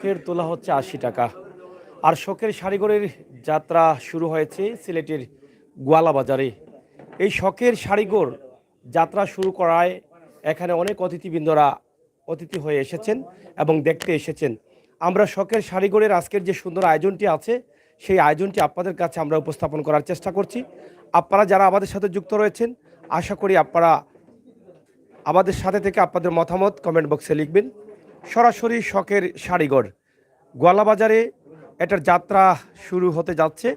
শখের তোলা হচ্ছে ৮০ টাকা। আর শখের শাড়িঘরের যাত্রা শুরু হয়েছে সিলেটের গোয়ালা বাজারে। এই শখের শাড়িঘর যাত্রা শুরু করায় এখানে অনেক অতিথিবৃন্দরা অতিথি হয়ে এসেছেন এবং দেখতে এসেছেন। আমরা শখের শাড়িঘরের আজকের যে সুন্দর আয়োজনটি আছে সেই আয়োজনটি আপনাদের কাছে আমরা উপস্থাপন করার চেষ্টা করছি। আপনারা যারা আমাদের সাথে যুক্ত রয়েছেন, আশা করি আপনারা আমাদের সাথে থেকে আপনাদের মতামত কমেন্ট বক্সে লিখবেন। সরাসরি শখের শাড়িঘর গোয়ালা বাজারে এটার যাত্রা শুরু হতে যাচ্ছে।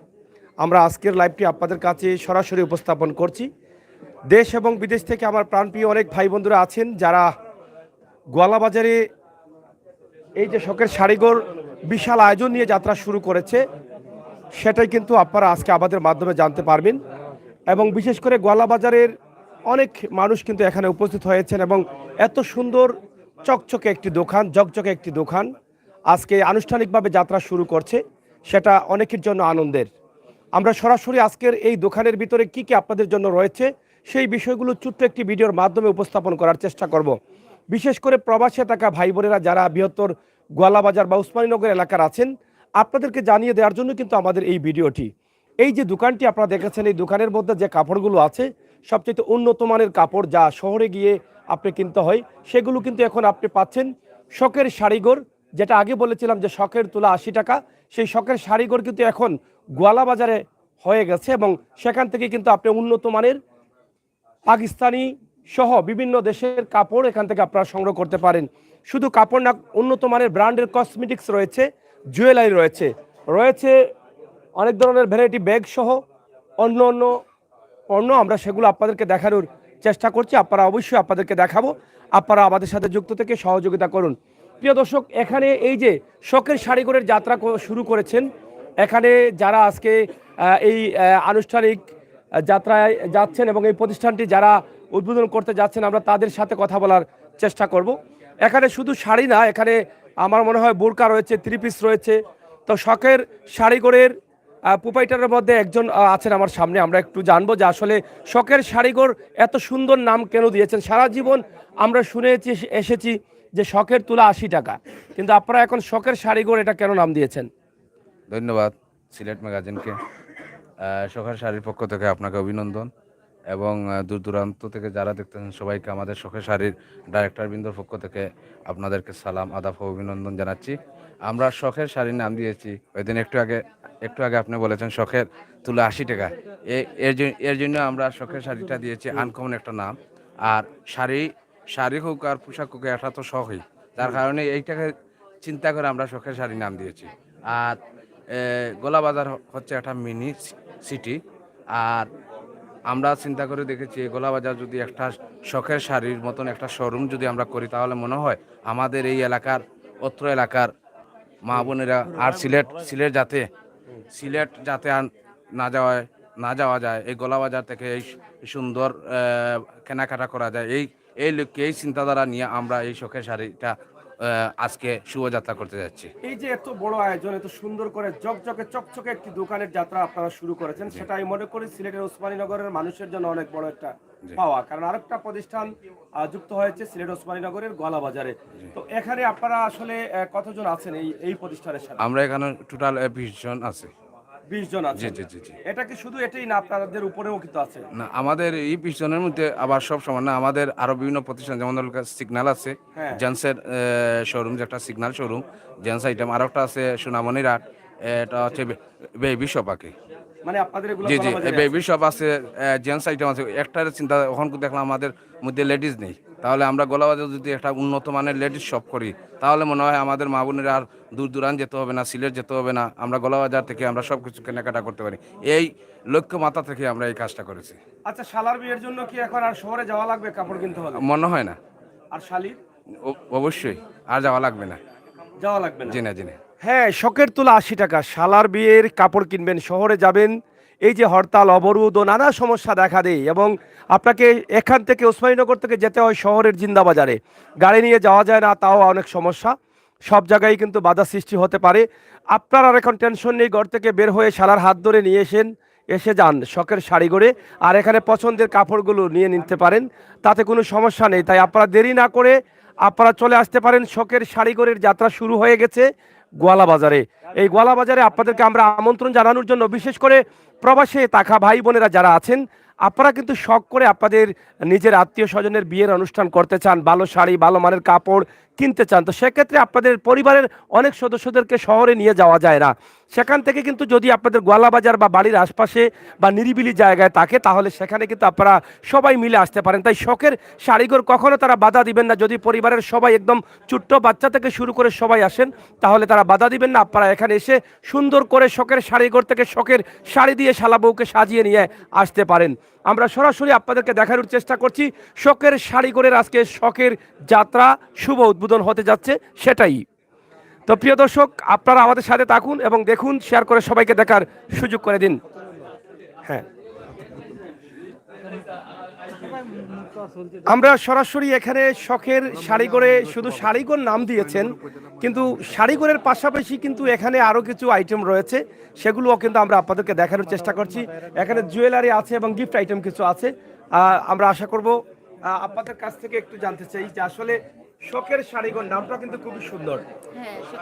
আমরা আজকের লাইভটি আপনাদের কাছে সরাসরি উপস্থাপন করছি। দেশ এবং বিদেশ থেকে আমার প্রাণপ্রিয় অনেক ভাই বন্ধুরা আছেন যারা গোয়ালা বাজারে এই যে শখের শাড়িঘর বিশাল আয়োজন নিয়ে যাত্রা শুরু করেছে, সেটাই কিন্তু আপনারা আজকে আমাদের মাধ্যমে জানতে পারবেন। এবং বিশেষ করে গোয়ালা বাজারের অনেক মানুষ কিন্তু এখানে উপস্থিত হয়েছেন এবং এত সুন্দর চকচকে একটি দোকান, ঝকঝকে একটি দোকান আজকে আনুষ্ঠানিকভাবে যাত্রা শুরু করছে, সেটা অনেকের জন্য আনন্দের। আমরা সরাসরি আজকের এই দোকানের ভিতরে কি কি আপনাদের জন্য রয়েছে সেই বিষয়গুলো ছোট্ট একটি ভিডিওর মাধ্যমে উপস্থাপন করার চেষ্টা করব। বিশেষ করে প্রবাসে থাকা ভাই বোনেরা যারা বৃহত্তর গোয়ালা বাজার বা উসমানীনগর এলাকার আছেন, আপনাদেরকে জানিয়ে দেওয়ার জন্য কিন্তু আমাদের এই ভিডিওটি। এই যে দোকানটি আপনারা দেখেছেন, এই দোকানের মধ্যে যে কাপড়গুলো আছে সবচেয়ে উন্নত মানের কাপড়, যা শহরে গিয়ে আপনি কিনতে হয়, সেগুলো কিন্তু এখন আপনি পাচ্ছেন শখের শাড়িঘর। যেটা আগে বলেছিলাম যে শখের তোলা ৮০ টাকা, সেই শখের শাড়িঘর কিন্তু এখন গোয়ালা বাজারে হয়ে গেছে এবং সেখান থেকে কিন্তু আপনি উন্নত মানের পাকিস্তানি সহ বিভিন্ন দেশের কাপড় এখান থেকে আপনারা সংগ্রহ করতে পারেন। শুধু কাপড় না, উন্নত মানের ব্র্যান্ডের কসমেটিক্স রয়েছে, জুয়েলারি রয়েছে, রয়েছে অনেক ধরনের ভ্যারাইটি ব্যাগ সহ অন্য অন্য পণ্য। আমরা সেগুলো আপনাদেরকে দেখানোর চেষ্টা করছি, আপনারা অবশ্যই আপনাদেরকে দেখাবো। আপনারা আমাদের সাথে যুক্ত থেকে সহযোগিতা করুন। প্রিয় দর্শক, এখানে এই যে শখের শাড়িঘরের যাত্রা শুরু করেছেন, এখানে যারা আজকে এই আনুষ্ঠানিক যাত্রায় যাচ্ছেন এবং এই প্রতিষ্ঠানটি যারা উদ্বোধন করতে যাচ্ছেন, আমরা তাদের সাথে কথা বলার চেষ্টা করব। এখানে শুধু শাড়ি না, এখানে আমার মনে হয় বোরকা রয়েছে, থ্রি পিস রয়েছে। তো শখের শাড়িঘরের প্রোপাইটারের মধ্যে একজন আছেন আমার সামনে, আমরা একটু জানবো যে আসলে শখের শাড়িঘর এত সুন্দর নাম কেন দিয়েছেন। সারা জীবন আমরা শুনেছি এসেছি যে শখের তোলা ৮০ টাকা, কিন্তু আপনারা এখন শখের শাড়িঘর এটা কেন নাম দিয়েছেন? ধন্যবাদ সিলেট ম্যাগাজিনকে। শখের শাড়ির পক্ষ থেকে আপনাকে অভিনন্দন এবং দূর দূরান্ত থেকে যারা দেখতেছেন সবাইকে আমাদের শখের শাড়ির ডাইরেক্টরবৃন্দর পক্ষ থেকে আপনাদেরকে সালাম, আদাব ও অভিনন্দন জানাচ্ছি। আমরা শখের শাড়ির নাম দিয়েছি ওই দিন একটু আগে আপনি বলেছেন শখের তুলে ৮০ টাকা। এর জন্য আমরা শখের শাড়িটা দিয়েছি আনকমন একটা নাম। আর শাড়ি হোক আর পোশাক হোক, এটা তো শখই, যার কারণে এইটাকে চিন্তা করে আমরা শখের শাড়ি নাম দিয়েছি। আর গোলা বাজার হচ্ছে একটা মিনি সিটি। আর আমরা চিন্তা করে দেখেছি গোলা বাজার যদি একটা শখের শাড়ির মতন একটা শোরুম যদি আমরা করি, তাহলে মনে হয় আমাদের এই এলাকার অত্র এলাকার মা বোনেরা আর সিলেট যাতে আর না যাওয়া যায়, এই গোলা বাজার থেকে এই সুন্দর কেনাকাটা করা যায়, এই লক্ষ্যে এই চিন্তাধারা নিয়ে আমরা এই শখের শাড়িটা আজকে শুভযাত্রা করতে যাচ্ছি। এই যে এত বড় আয়োজন, এত সুন্দর করে ঝকঝকে চকচকে একটি দোকানের যাত্রা আপনারা শুরু করেছেন, সেটা আমি মনে করি সিলেটের ওসমানীনগরের মানুষের জন্য অনেক বড় একটা পাওয়া। কারণ আরেকটা প্রতিষ্ঠান যুক্ত হয়েছে সিলেট ওসমানীনগরের গোয়ালা বাজারে। তো এখানে আপনারা আসলে কতজন আছেন এই প্রতিষ্ঠানের সাথে? আমরা এখানে টোটাল 20 জন আছে। 20 জন আছে? জি জি জি। এটা কি শুধু এটাই না, আপনাদের উপরেও কিন্তু আছে? না, আমাদের এই 20 জনের মধ্যে আবার সব সমান না, আমাদের আরো বিভিন্ন প্রতিষ্ঠান, যেমন সিগন্যাল আছে, জেন্সের শোরুম, যেটা সিগন্যাল শোরুম জেন্স আইটেম। আর একটা আছে সোনামণির হাট, এটা হচ্ছে বেবি শপ আগে। মানে আপনাদের এগুলো জি জি, বেবি শপ আছে, জেন্টস আইটেম আছে। একটার চিন্তা এখন দেখলাম আমাদের মধ্যে লেডিস নেই, তাহলে আমরা গোলাবাজার যদি একটা উন্নত মানের লেডিস শপ করি, তাহলে মনে হয় আমাদের মা বোনেরা আর দূর দূরান্ত যেতে হবে না, সিলেট যেতে হবে না, আমরা গোলাবাজার থেকে আমরা সব কিছু কেনাকাটা করতে পারি। এই লক্ষ্য মাথা থেকে আমরা এই কাজটা করেছি। আচ্ছা, শালার বিয়ের জন্য কি এখন আর শহরে যাওয়া লাগবে কাপড় কিনতে হবে? মনে হয় না। আর শালির? অবশ্যই আর যাওয়া লাগবে না। যাওয়া লাগবে না? জি না জি না। হ্যাঁ, শখের তোলা ৮০ টাকা, শালার বিয়ের কাপড় কিনবেন, শহরে যাবেন, এই যে হরতাল অবরোধ ও নানা সমস্যা দেখা দেয় এবং আপনাকে এখান থেকে ওসমানীনগর থেকে যেতে হয় শহরের জিন্দাবাজারে, গাড়ি নিয়ে যাওয়া যায় না, তাও অনেক সমস্যা, সব জায়গায় কিন্তু বাধা সৃষ্টি হতে পারে। আপনার আর এখন টেনশন নেই, ঘর থেকে বের হয়ে শালার হাত ধরে নিয়ে এসে যান শখের শাড়িঘরে, আর এখানে পছন্দের কাপড়গুলো নিয়ে নিতে পারেন, তাতে কোনো সমস্যা নেই। তাই আপনারা দেরি না করে আপনারা চলে আসতে পারেন। শখের শাড়িঘরের যাত্রা শুরু হয়ে গেছে, গোয়ালা বাজারে। এই গোয়ালা বাজারে আপনাদেরকে আমরা আমন্ত্রণ জানানোর জন্য, বিশেষ করে প্রবাসে থাকা ভাই বোনেরা যারা আছেন, আপনারা কিন্তু শখ করে আপনাদের নিজের আত্মীয় স্বজনের বিয়ের অনুষ্ঠান করতে চান, ভালো শাড়ি ভালো মানের কাপড় কিনতে চান, তো সেক্ষেত্রে আপনাদের পরিবারের অনেক সদস্যদেরকে শহরে নিয়ে যাওয়া যায় না। সেখান থেকে কিন্তু যদি আপনাদের গোয়ালা বাজার বা বাড়ির আশপাশে বা নিরিবিলি জায়গায় থাকে, তাহলে সেখানে কিন্তু আপনারা সবাই মিলে আসতে পারেন। তাই শখের শাড়িঘর কখনো তারা বাধা দিবেন না। যদি পরিবারের সবাই একদম ছোট্ট বাচ্চা থেকে শুরু করে সবাই আসেন, তাহলে তারা বাধা দিবেন না। আপনারা এখানে এসে সুন্দর করে শখের শাড়িঘর থেকে শখের শাড়ি দিয়ে শালা বউকে সাজিয়ে নিয়ে আসতে পারেন। আমরা সরাসরি আপনাদেরকে দেখানোর চেষ্টা করছি শখের শাড়িঘরের আজকে শখের যাত্রা শুভ উদ্বোধন হতে যাচ্ছে সেটাই। তো প্রিয় দর্শক, আপনারা আমাদের সাথে থাকুন এবং দেখুন, শেয়ার করে সবাইকে দেখার সুযোগ করে দিন। হ্যাঁ, আমরা সরাসরি এখানে শখের শাড়িঘরে, শুধু শাড়িঘর নাম দিয়েছেন, কিন্তু শাড়িঘরের পাশাপাশি কিন্তু এখানে আরও কিছু আইটেম রয়েছে, সেগুলোও কিন্তু আমরা আপনাদেরকে দেখানোর চেষ্টা করছি। এখানে জুয়েলারি আছে এবং গিফট আইটেম কিছু আছে। আমরা আশা করব আপনাদের কাছ থেকে একটু জানতে চাই যে আসলে শখের শাড়িঘর নামটা কিন্তু খুবই সুন্দর।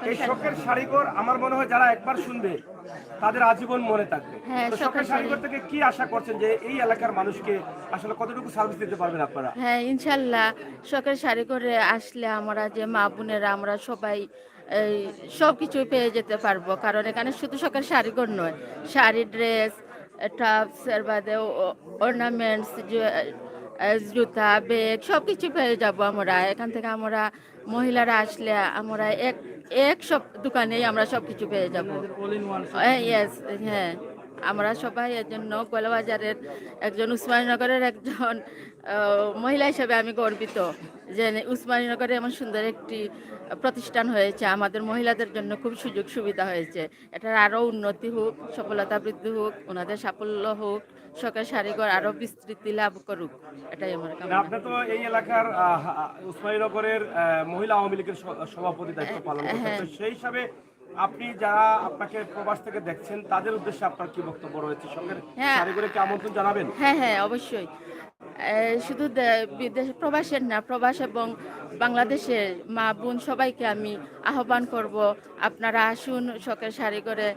এই শখের শাড়িঘর আমার মনে হয় যারা একবার শুনবে তাদের আজীবন মনে থাকবে। তো শখের শাড়িঘর থেকে কি আশা করছেন যে এই এলাকার মানুষকে আসলে কতটুকু সার্ভিস দিতে পারবেন আপনারা? হ্যাঁ, ইনশাল্লাহ শখের শাড়ি করে আসলে আমরা যে মা বোনেরা আমরা সবাই এই সব কিছুই পেয়ে যেতে পারবো। কারণ এখানে শুধু শখের শাড়িঘর নয়, শাড়ি, ড্রেস, টপস, এর বাদে অর্নামেন্টস, জুতা, ব্যাগ সব কিছু পেয়ে যাব আমরা এখান থেকে। আমরা মহিলারা আসলে আমরা এক এক সব দোকানেই আমরা সব কিছু পেয়ে যাব। ইয়েস, হ্যাঁ, আমরা সবাই এর জন্য গোয়ালাবাজারের একজন, উসমানীনগরের একজন মহিলা হিসেবে আমি গর্বিত যে উসমানীনগরে এমন সুন্দর একটি প্রতিষ্ঠান হয়েছে। আমাদের মহিলাদের জন্য খুব সুযোগ সুবিধা হয়েছে। এটার আরও উন্নতি হোক, সফলতা বৃদ্ধি হোক, ওনাদের সাফল্য হোক, শখের শাড়িঘর আরও বিস্তৃতি লাভ করুক, এটাই আমার কামনা। আপনি তো এই এলাকার উসমানীনগরের মহিলা আওয়ামী লীগের সভাপতি দায়িত্ব পালন করছেন, তো সেই হিসাবে আপনি যারা আপনাকে প্রবাস থেকে দেখছেন তাদের উদ্দেশ্যে আপনার কি বক্তব্য রয়েছে? শখের শাড়িঘরে কি আমন্ত্রণ জানাবেন? হ্যাঁ হ্যাঁ, অবশ্যই। শুধু বিদেশ প্রবাসের না, প্রবাস এবং বাংলাদেশের মা বোন সবাইকে আমি আহ্বান করব, আপনারা আসুন, শখের শাড়িঘরে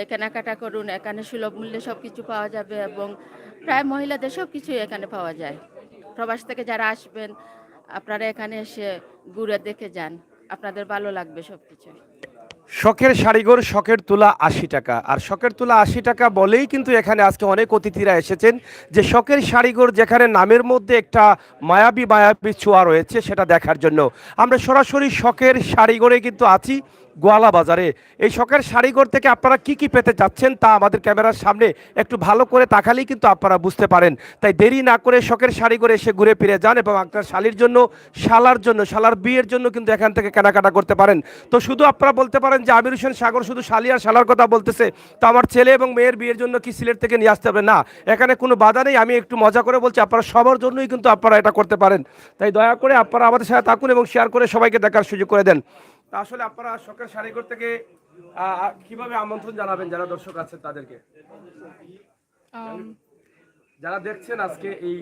কেনাকাটা করুন। এখানে সুলভ মূল্যে সব কিছু পাওয়া যাবে এবং প্রায় মহিলাদের সব কিছুই এখানে পাওয়া যায়। প্রবাস থেকে যারা আসবেন আপনারা এখানে এসে ঘুরে দেখে যান, আপনাদের ভালো লাগবে সব কিছু। শখের শাড়িঘর, শখের তুলা 80 টাকা। আর শখের তুলা 80 টাকা বলেই কিন্তু এখানে আজকে অনেক অতিথিরা এসেছেন, যে শখের শাড়িঘর যেখানে নামের মধ্যে একটা মায়াবী মায়াবী ছোঁয়া রয়েছে সেটা দেখার জন্য। আমরা সরাসরি শখের শাড়িঘরে কিন্তু আছি গোয়ালা বাজারে। এই শখের শাড়িঘর থেকে আপনারা কি কি পেতে যাচ্ছেন তা আমাদের ক্যামেরার সামনে একটু ভালো করে তাকালেই কিন্তু আপনারা বুঝতে পারেন। তাই দেরি না করে শখের শাড়িঘরে এসে ঘুরে ফিরে যান এবং আপনার শালির জন্য, শালার জন্য, শালার বিয়ের জন্য কিন্তু এখান থেকে কেনাকাটা করতে পারেন। তো শুধু আপনারা বলতে পারেন যে আমির হোসেন সাগর শুধু শালি আর শালার কথা বলতেছে, তো আমার ছেলে এবং মেয়ের বিয়ের জন্য কি সিলেট থেকে নিয়ে আসতে হবে? না, এখানে কোনো বাধা নেই। আমি একটু মজা করে বলছি, আপনারা সবার জন্যই কিন্তু আপনারা এটা করতে পারেন। তাই দয়া করে আপনারা আমাদের সাথে থাকুন এবং শেয়ার করে সবাইকে দেখার সুযোগ করে দেন। তা আসলে আপনারা শখের শাড়িঘর থেকে কিভাবে আমন্ত্রণ জানাবেন যারা দর্শক আছেন তাদেরকে, যারা দেখছেন আজকে এই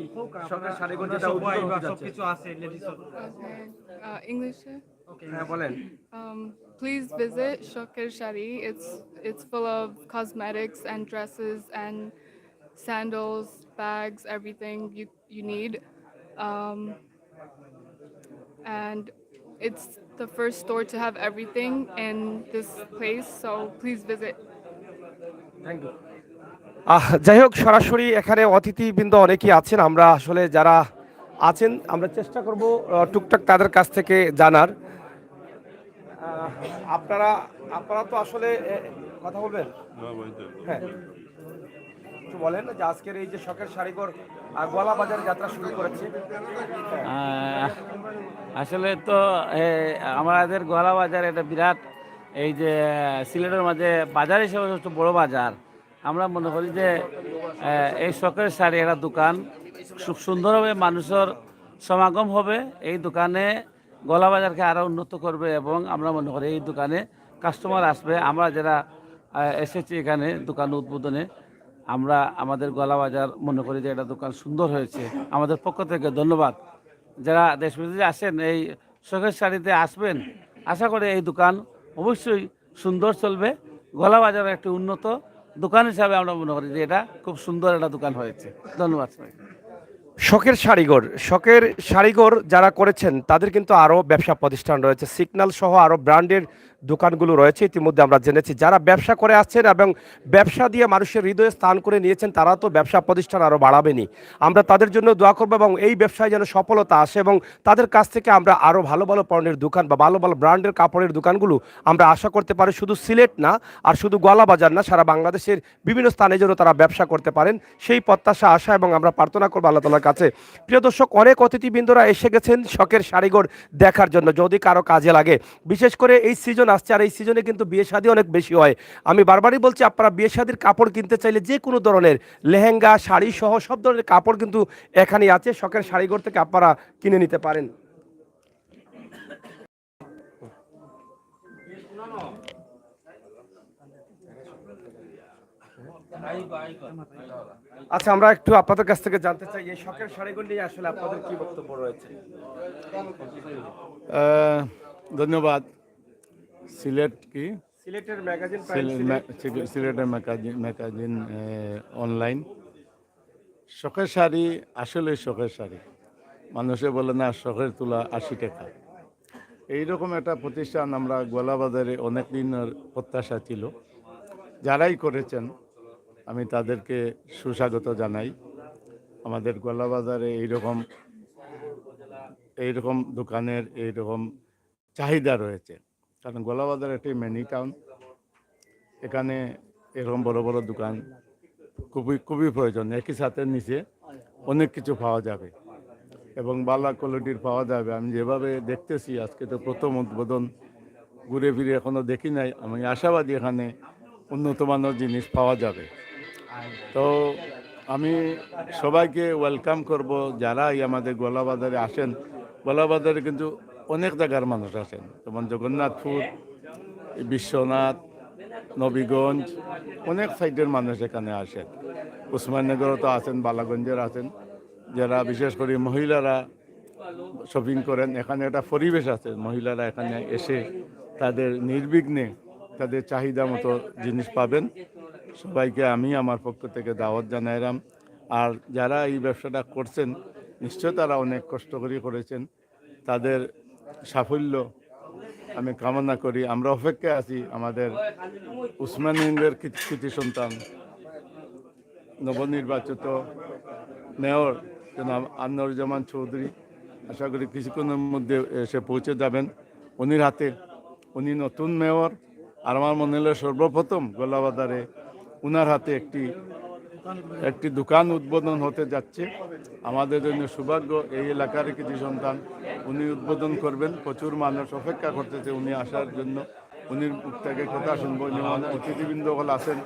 শখের শাড়িঘর যেটা উদ্বোধন হতে যাচ্ছে? English. হ্যাঁ, বলেন। Please visit Shokir Shari. It's full of cosmetics and dresses and sandals, bags, everything you need. And it's the first store to have everything in this place, so please visit. Thank you. যাই হোক, সরাসরি এখানে অতিথিবৃন্দ অনেকেই আছেন। আমরা আসলে যারা আছেন আমরা চেষ্টা করব টুকটাক তাদের কাছ থেকে জানার। আপনারা তো আসলে কথা বলবেন। হ্যাঁ, একটু বলেন যে আজকের এই যে শখের শাড়িঘর গোয়ালা বাজারে যাত্রা শুরু করেছে। আসলে তো আমাদের গোয়ালা বাজার এটা বিরাট, এই যে সিলেটের মাঝে বাজার হিসেবে একটু বড় বাজার। আমরা মনে করি যে এই শখের শাড়ি একটা দোকান খুব সুন্দরভাবে মানুষের সমাগম হবে, এই দোকানে গোয়ালা বাজারকে আরও উন্নত করবে এবং আমরা মনে করি এই দোকানে কাস্টমার আসবে। আমরা যারা এসেছি এখানে দোকান উদ্বোধনে, আমরা আমাদের গোয়ালা বাজার মনে করি যে এটা দোকান সুন্দর হয়েছে। আমাদের পক্ষ থেকে ধন্যবাদ। যারা দেশ বিদেশে আসেন এই শখের শাড়িতে আসবেন, আশা করি এই দোকান অবশ্যই সুন্দর চলবে। গলা বাজার একটা উন্নত দোকান হিসাবে আমরা মনে করি যে এটা খুব সুন্দর একটা দোকান হয়েছে। ধন্যবাদ সবাইকে। শখের শাড়িঘর যারা করেছেন তাদের কিন্তু আরও ব্যবসা প্রতিষ্ঠান রয়েছে, সিগন্যাল সহ আরও ব্র্যান্ডের দোকানগুলো রয়েছে। ইতিমধ্যে আমরা জেনেছি যারা ব্যবসা করে আসছেন এবং ব্যবসা দিয়ে মানুষের হৃদয়ে স্থান করে নিয়েছেন তারা তো ব্যবসা প্রতিষ্ঠান আরও বাড়াবেনি। আমরা তাদের জন্য দোয়া করবো এবং এই ব্যবসায় যেন সফলতা আসে এবং তাদের কাছ থেকে আমরা আরও ভালো ভালো পণ্যের দোকান বা ভালো ভালো ব্র্যান্ডের কাপড়ের দোকানগুলো আমরা আশা করতে পারি। শুধু সিলেট না আর শুধু গলা বাজার না, সারা বাংলাদেশের বিভিন্ন স্থানে যেন তারা ব্যবসা করতে পারেন সেই প্রত্যাশা আশা এবং আমরা প্রার্থনা করবো আল্লাহ তাআলার কাছে। প্রিয় দর্শক, অনেক অতিথিবৃন্দরা এসে গেছেন শখের শাড়িঘর দেখার জন্য। যদি কারো কাজে লাগে, বিশেষ করে এই সিজন আসছে আর এই সিজনে কিন্তু বিয়ে শাদী অনেক বেশি হয়। আমি বারবারই বলছি আপনারা বিয়ে শাদীর কাপড় কিনতে চাইলে যে কোনো ধরনের লেহেঙ্গা শাড়ি সহ সব ধরনের কাপড় কিন্তু এখানেই আছে, শখের শাড়িঘর থেকে আপনারা কিনে নিতে পারেন। আচ্ছা, আমরা একটু আপনাদের কাছ থেকে জানতে চাই এই শখের শাড়িগুলো নিয়ে আসলে আপনাদের কি বক্তব্য রয়েছে? ধন্যবাদ। সিলেট কি সিলেটের ম্যাগাজিন সিলেটের ম্যাগাজিন অনলাইন শখের শাড়ি আসলে শখের শাড়ি। মানুষে বলে না শখের তুলা 80 টাকা। এইরকম একটা প্রতিষ্ঠান আমরা গোলাবাজারে অনেক দিনের প্রত্যাশা ছিল। যারাই করেছেন আমি তাদেরকে সুস্বাগত জানাই। আমাদের গোলাবাজারে এইরকম দোকানের এইরকম চাহিদা রয়েছে, কারণ গোলাবাজার একটি মিনি টাউন। এখানে এরকম বড় বড় দোকান খুবই প্রয়োজন। একই সাথে নিচে অনেক কিছু পাওয়া যাবে এবং ভালো কোয়ালিটির পাওয়া যাবে। আমি যেভাবে দেখতেছি আজকে তো প্রথম উদ্বোধন, ঘুরে ফিরে এখনও দেখি নাই। আমি আশাবাদী এখানে উন্নত মানের জিনিস পাওয়া যাবে। তো আমি সবাইকে ওয়েলকাম করব যারা আমাদের গোলাবাজারে আসেন। গোলাবাজারে কিন্তু অনেক জায়গার মানুষ আসেন, যেমন জগন্নাথপুর, বিশ্বনাথ, নবীগঞ্জ, অনেক সাইডের মানুষ এখানে আসেন। উসমাননগরও তো আছেন, বালাগঞ্জের আছেন, যারা বিশেষ করে মহিলারা শপিং করেন। এখানে একটা পরিবেশ আছে, মহিলারা এখানে এসে তাদের নির্বিঘ্নে তাদের চাহিদা মতো জিনিস পাবেন। সবাইকে আমি আমার পক্ষ থেকে দাওয়াত জানাইলাম। আর যারা এই ব্যবসাটা করছেন নিশ্চয় তারা অনেক কষ্ট করে করেছেন, তাদের সাফল্য আমি কামনা করি। আমরা অপেক্ষায় আছি আমাদের উসমানীদের কৃতি সন্তান নবনির্বাচিত মেয়র জনাব আনোয়ারুজ্জামান চৌধুরী। আশা করি কিছুক্ষণের মধ্যে এসে পৌঁছে যাবেন। উনি নতুন মেয়র, আর আমার মনে হলো সর্বপ্রথম গোলাবাজারে উনার হাতে একটি দোকান উদ্বোধন হতে যাচ্ছে। আমাদের জন্য সৌভাগ্য, এই এলাকার কৃতি সন্তান উনি উদ্বোধন করবেন। প্রচুর মানুষ অপেক্ষা করতেছে উনি আসার জন্য। উনির মুখ থেকে কথা শুনবো। যেমন অতিথিবৃন্দ আছেন,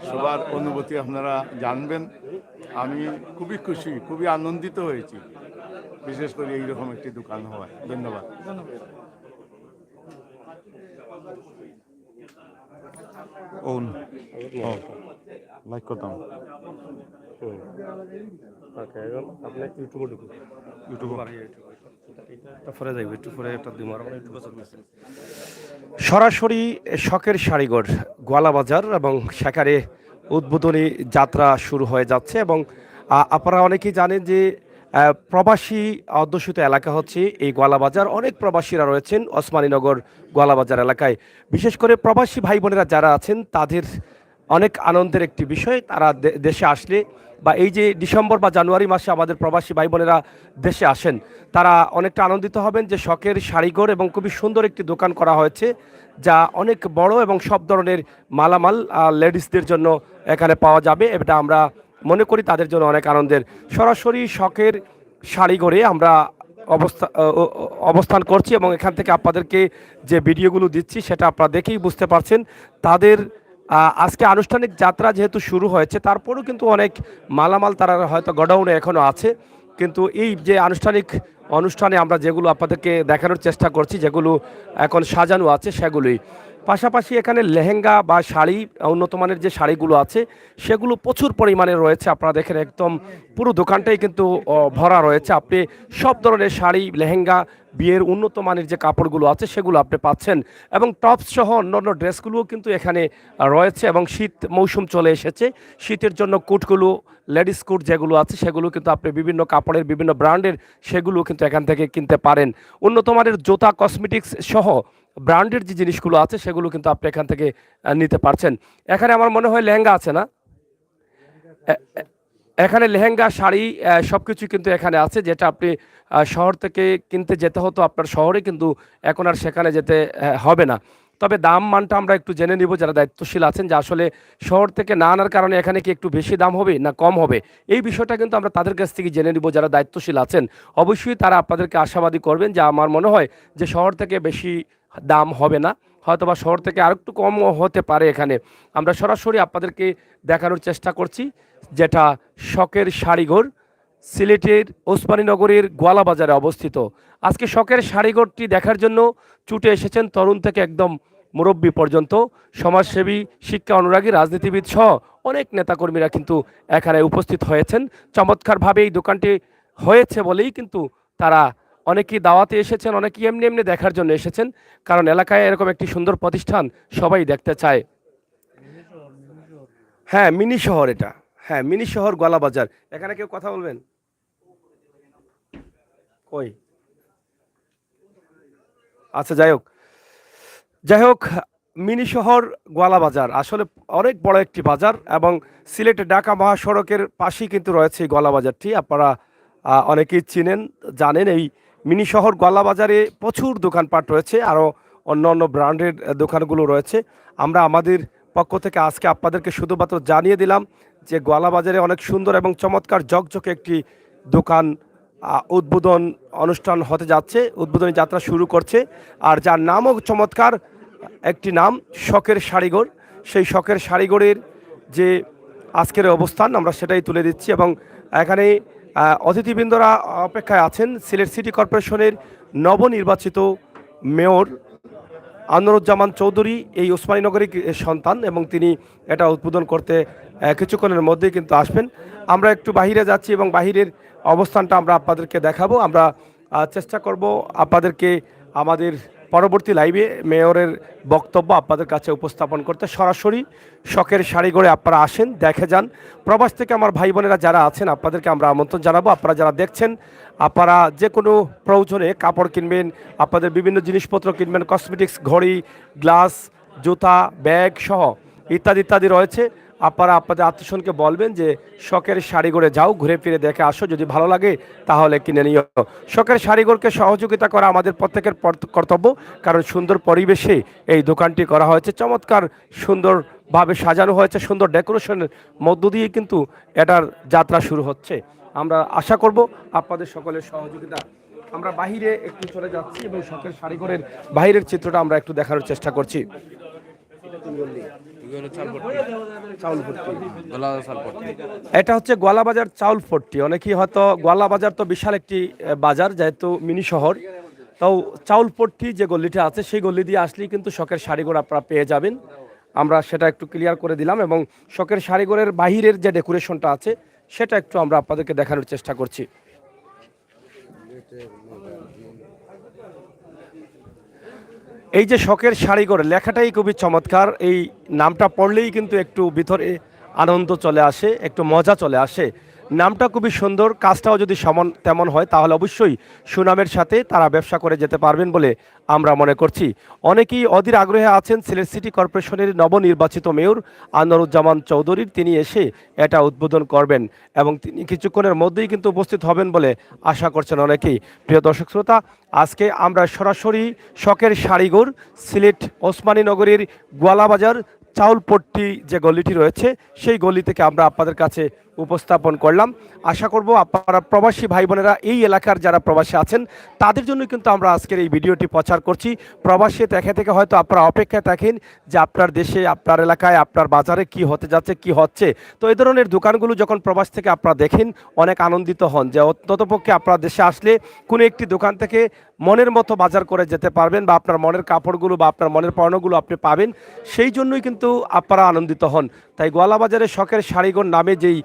সবার অনুভূতি আপনারা জানবেন। আমি খুবই খুশি, খুবই আনন্দিত হয়েছি, বিশেষ করে এইরকম একটি দোকান হওয়ায়। ধন্যবাদ। লাইক করতাম সরাসরি শখের শাড়িঘর গোয়ালাবাজার এবং সেখানে উদ্বোধনী যাত্রা শুরু হয়ে যাচ্ছে এবং আপনারা অনেকেই জানেন যে প্রবাসী অধ্যুষিত এলাকা হচ্ছে এই গোয়ালাবাজার। অনেক প্রবাসীরা রয়েছেন ওসমানীনগর গোয়ালাবাজার এলাকায়। বিশেষ করে প্রবাসী ভাই বোনেরা যারা আছেন তাদের অনেক আনন্দের একটি বিষয়, তারা দেশে আসলে বা এই যে ডিসেম্বর বা জানুয়ারি মাসে আমাদের প্রবাসী ভাই বোনেরা দেশে আসেন, তারা অনেকটা আনন্দিত হবেন যে শখের শাড়িঘর এবং খুবই সুন্দর একটি দোকান করা হয়েছে, যা অনেক বড় এবং সব ধরনের মালামাল লেডিসদের জন্য এখানে পাওয়া যাবে। এটা আমরা মনে করি তাদের জন্য অনেক আনন্দের। সরাসরি শখের শাড়িঘরে আমরা অবস্থান করছি এবং এখান থেকে আপনাদেরকে যে ভিডিওগুলো দিচ্ছি সেটা আপনারা দেখেই বুঝতে পারছেন। তাদের আজকে আনুষ্ঠানিক যাত্রা যেহেতু শুরু হয়েছে, তারপরেও কিন্তু অনেক মালামাল তারা হয়তো গোডাউনে এখনও আছে, কিন্তু এই যে আনুষ্ঠানিক অনুষ্ঠানে আমরা যেগুলো আপনাদেরকে দেখানোর চেষ্টা করছি, যেগুলো এখন সাজানো আছে সেগুলোই। পাশাপাশি এখানে লেহেঙ্গা বা শাড়ি, উন্নত মানের যে শাড়িগুলো আছে সেগুলো প্রচুর পরিমাণে রয়েছে। আপনারা দেখেন একদম পুরো দোকানটাই কিন্তু ভরা রয়েছে। আপনি সব ধরনের শাড়ি, লেহেঙ্গা, বিয়ের উন্নত মানের যে কাপড়গুলো আছে সেগুলো আপনি পাচ্ছেন, এবং টপস সহ অন্যান্য ড্রেসগুলোও কিন্তু এখানে রয়েছে। এবং শীত মৌসুম চলে এসেছে, শীতের জন্য কোটগুলো, লেডিস কোট যেগুলো আছে সেগুলো কিন্তু আপনি বিভিন্ন কাপড়ের, বিভিন্ন ব্র্যান্ডের, সেগুলো কিন্তু এখান থেকে কিনতে পারেন। উন্নত মানের জুতা, কসমেটিক্স সহ ব্র্যান্ডের যে জিনিসগুলো আছে সেগুলো কিন্তু আপনি এখান থেকে নিতে পারছেন। এখানে আমার মনে হয় লেহেঙ্গা আছে না? এ- এ- এখানে লেহেঙ্গা, শাড়ি সব কিছু কিন্তু এখানে আছে, যেটা আপনি শহর থেকে কিনতে যেতে হতো আপনার শহরে, কিন্তু এখন আর সেখানে যেতে হবে না। তবে দাম মানটা আমরা একটু জেনে নিব যারা দায়িত্বশীল আছেন, যে আসলে শহর থেকে না আনার কারণে এখানে কি একটু বেশি দাম হবে না কম হবে, এই বিষয়টা কিন্তু আমরা তাদের কাছ থেকে জেনে নিব যারা দায়িত্বশীল আছেন। অবশ্যই তারা আপনাদেরকে আশাবাদী করবেন যে আমার মনে হয় যে শহর থেকে বেশি দাম হবে না, হয়তোবা শহর থেকে আর একটু কমও হতে পারে। এখানে আমরা সরাসরি আপনাদেরকে দেখানোর চেষ্টা করছি, যেটা শখের শাড়িঘর, সিলেটের ওসমানীনগরের গোয়ালাবাজারে অবস্থিত। আজকে শখের শাড়িঘরটি দেখার জন্য ছুটে এসেছেন তরুণ থেকে একদম মুরব্বী পর্যন্ত, সমাজসেবী, শিক্ষা অনুরাগী, রাজনীতিবিদ সহ অনেক নেতাকর্মীরা কিন্তু এখানে উপস্থিত হয়েছেন। চমৎকারভাবে এই দোকানটি হয়েছে বলেই কিন্তু তারা অনেকেই দাওয়াতে এসেছেন, অনেকেই এমনি এমনি দেখার জন্য এসেছেন, কারণ এলাকায় এরকম একটি সুন্দর প্রতিষ্ঠান সবাই দেখতে চায়। হ্যাঁ, মিনি শহর এটা। হ্যাঁ, মিনি শহর গোয়ালাবাজার। এখানে কেউ কথা বলবেন? কই? আচ্ছা, যাই হোক, মিনি শহর গোয়ালাবাজার আসলে অনেক বড় একটি বাজার, এবং সিলেট ঢাকা মহাসড়কের পাশেই কিন্তু রয়েছে এই গোয়ালাবাজারটি। আপনারা অনেকেই চিনেন, জানেন। এই মিনি শহর গোয়ালাবাজারে প্রচুর দোকানপাট রয়েছে, আরও অন্য অন্য ব্র্যান্ডের দোকানগুলো রয়েছে। আমরা আমাদের পক্ষ থেকে আজকে আপনাদেরকে শুধুমাত্র জানিয়ে দিলাম যে গোয়ালাবাজারে অনেক সুন্দর এবং চমৎকার ঝকঝকে একটি দোকান উদ্বোধন অনুষ্ঠান হতে যাচ্ছে, উদ্বোধনী যাত্রা শুরু করছে, আর যার নামও চমৎকার একটি নাম, শখের শাড়িঘর। সেই শখের শাড়িঘরের যে আজকের অবস্থান আমরা সেটাই তুলে দিচ্ছি, এবং এখানে অতিথিবৃন্দরা অপেক্ষায় আছেন। সিলেট সিটি কর্পোরেশনের নবনির্বাচিত মেয়র আনোয়ারুজ্জামান চৌধুরী এই ওসমানীনগরের সন্তান, এবং তিনি এটা উদ্বোধন করতে কিছুক্ষণের মধ্যেই কিন্তু আসবেন। আমরা একটু বাহিরে যাচ্ছি এবং বাহিরের অবস্থানটা আমরা আপনাদেরকে দেখাবো। আমরা চেষ্টা করব আপনাদেরকে আমাদের পরবর্তী লাইভে মেয়রের বক্তব্য আপনাদের কাছে উপস্থাপন করতে। সরাসরি শখের শাড়িঘরে আপনারা আসেন, দেখে যান। প্রবাস থেকে আমার ভাই বোনেরা যারা আছেন আপনাদেরকে আমরা আমন্ত্রণ জানাবো। আপনারা যারা দেখছেন, আপনারা যে কোনো প্রয়োজনে কাপড় কিনবেন, আপনাদের বিভিন্ন জিনিসপত্র কিনবেন, কসমেটিক্স, ঘড়ি, গ্লাস, জুতা, ব্যাগ সহ ইত্যাদি ইত্যাদি রয়েছে। আপনারা আপনাদের আত্মীয়স্বজনকে বলবেন যে শখের শাড়িঘরে যাও, ঘুরে ফিরে দেখে আসো, যদি ভালো লাগে তাহলে কিনে নিও। শখের শাড়িঘরকে সহযোগিতা করা আমাদের প্রত্যেকের কর্তব্য, কারণ সুন্দর পরিবেশে এই দোকানটি করা হয়েছে, চমৎকার সুন্দরভাবে সাজানো হয়েছে, সুন্দর ডেকোরেশনের মধ্য দিয়ে কিন্তু এটার যাত্রা শুরু হচ্ছে। আমরা আশা করব আপনাদের সকলের সহযোগিতা। আমরা বাহিরে একটু চলে যাচ্ছি এবং শখের শাড়িঘরের বাইরের চিত্রটা আমরা একটু দেখানোর চেষ্টা করছি। এটা হচ্ছে গোয়ালাবাজার চাউল ফট্টি। অনেকেই হয়তো গোয়ালাবাজার তো বিশাল একটি বাজার, যেহেতু মিনি শহর, তাও চাউল ফট্টি যে গল্লিটা আছে সেই গল্লি দিয়ে আসলেই কিন্তু শখের শাড়িঘর আপনারা পেয়ে যাবেন। আমরা সেটা একটু ক্লিয়ার করে দিলাম, এবং শখের শাড়িঘরের বাহিরের যে ডেকোরেশনটা আছে সেটা একটু আমরা আপনাদেরকে দেখানোর চেষ্টা করছি। এই যে শখের শাড়িঘর লেখাটাই খুবই চমৎকার। এই নামটা পড়লেই কিন্তু একটু ভিতরে আনন্দ চলে আসে, একটু মজা চলে আসে। নামটা খুবই সুন্দর, কাজটাও যদি সমান তেমন হয় তাহলে অবশ্যই সুনামের সাথে তারা ব্যবসা করে যেতে পারবেন বলে আমরা মনে করছি। অনেকেই অধীর আগ্রহে আছেন সিলেট সিটি কর্পোরেশনের নবনির্বাচিত মেয়র আনোয়ারুজ্জামান চৌধুরীর, তিনি এসে এটা উদ্বোধন করবেন এবং তিনি কিছুক্ষণের মধ্যেই কিন্তু উপস্থিত হবেন বলে আশা করছেন অনেকেই। প্রিয় দর্শক শ্রোতা, আজকে আমরা সরাসরি শখের শাড়িঘর, সিলেট ওসমানীনগরের গোয়ালাবাজার চাউলপট্টি যে গলিটি রয়েছে সেই গলি থেকে আমরা আপনাদের কাছে উপস্থাপন করলাম। আশা করব আপনারা প্রবাসী ভাই বোনেরা এই এলাকার যারা প্রবাসী আছেন তাদের জন্য কিন্তু আমরা আজকের এই ভিডিওটি প্রচার করছি। প্রবাসী থেকে হয়তো আপনারা অপেক্ষায় থাকেন যে আপনার দেশে, আপনার এলাকায়, আপনার বাজারে কি হতে যাচ্ছে, কি হচ্ছে। তো এই ধরনের দোকানগুলো যখন প্রবাস থেকে আপনারা দেখেন অনেক আনন্দিত হন যে অন্ততপক্ষে আপনার দেশে আসলে কোনো একটি দোকান থেকে মনের মতো বাজার করে যেতে পারবেন, বা আপনার মনের কাপড়গুলো বা আপনার মনের পণ্যগুলো আপনি পাবেন। সেই জন্যই কিন্তু আপনারা আনন্দিত হন। তাই গোয়ালা বাজারে শখের শাড়িঘর নামে যেই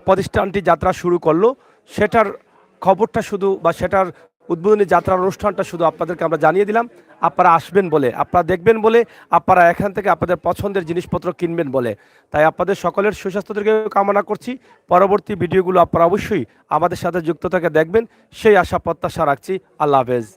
প্রতিষ্ঠানটি যাত্রা শুরু করলো, সেটার খবরটা শুধু বা সেটার উদ্বোধনী যাত্রার অনুষ্ঠানটা শুধু আপনাদেরকে আমরা জানিয়ে দিলাম। আপনারা আসবেন বলে, আপনারা দেখবেন বলে, আপনারা এখান থেকে আপনাদের পছন্দের জিনিসপত্র কিনবেন বলে। তাই আপনাদের সকলের সুস্বাস্থ্যকে কামনা করছি। পরবর্তী ভিডিওগুলো আপনারা অবশ্যই আমাদের সাথে যুক্ত থেকে দেখবেন, সেই আশা প্রত্যাশা রাখছি। আল্লাহ হাফেজ।